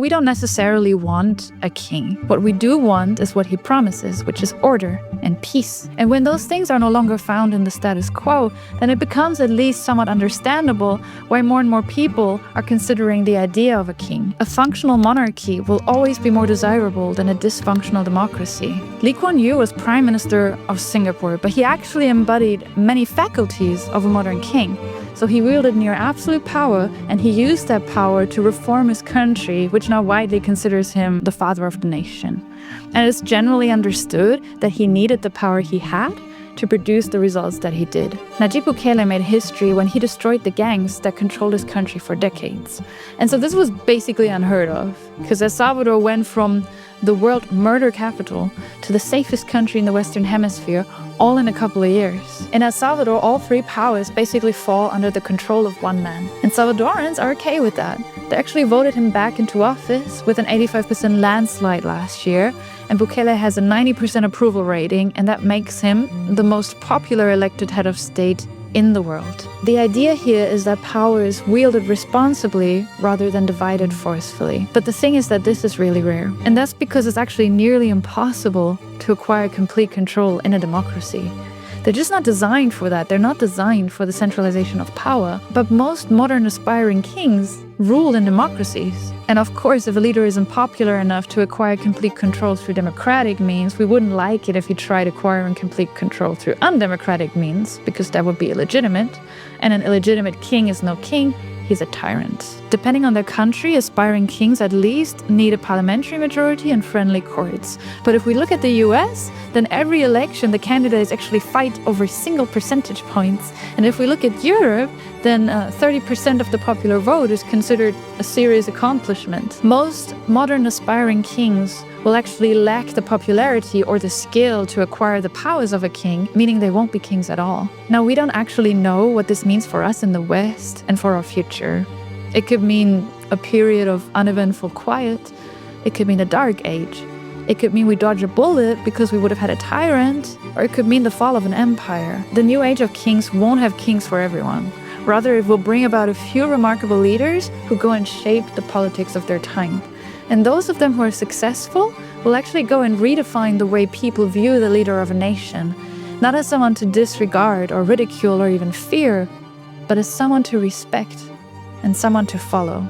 we don't necessarily want a king. What we do want is what he promises, which is order and peace. And when those things are no longer found in the status quo, then it becomes at least somewhat understandable why more and more people are considering the idea of a king. A functional monarchy will always be more desirable than a dysfunctional democracy. Lee Kuan Yew was Prime Minister of Singapore, but he actually embodied many faculties of a modern king. So he wielded near absolute power, and he used that power to reform his country, which now widely considers him the father of the nation. And it's generally understood that he needed the power he had to produce the results that he did. Nayib Bukele made history when he destroyed the gangs that controlled his country for decades. And so this was basically unheard of, because El Salvador went from the world murder capital to the safest country in the Western Hemisphere, all in a couple of years. In El Salvador, all three powers basically fall under the control of one man. And Salvadorans are okay with that. They actually voted him back into office with an 85% landslide last year, and Bukele has a 90% approval rating, and that makes him the most popular elected head of state in the world. The idea here is that power is wielded responsibly rather than divided forcefully. But the thing is that this is really rare. And that's because it's actually nearly impossible to acquire complete control in a democracy. They're just not designed for that. They're not designed for the centralization of power. But most modern aspiring kings rule in democracies. And of course, if a leader isn't popular enough to acquire complete control through democratic means, we wouldn't like it if he tried acquiring complete control through undemocratic means, because that would be illegitimate. And an illegitimate king is no king. He's a tyrant. Depending on their country, aspiring kings at least need a parliamentary majority and friendly courts. But if we look at the US, then every election the candidates actually fight over single percentage points. And if we look at Europe, then 30% of the popular vote is considered a serious accomplishment. Most modern aspiring kings will actually lack the popularity or the skill to acquire the powers of a king, meaning they won't be kings at all. Now, we don't actually know what this means for us in the West and for our future. It could mean a period of uneventful quiet. It could mean a dark age. It could mean we dodge a bullet because we would have had a tyrant, or it could mean the fall of an empire. The new age of kings won't have kings for everyone. Rather, it will bring about a few remarkable leaders who go and shape the politics of their time. And those of them who are successful will actually go and redefine the way people view the leader of a nation, not as someone to disregard or ridicule or even fear, but as someone to respect and someone to follow.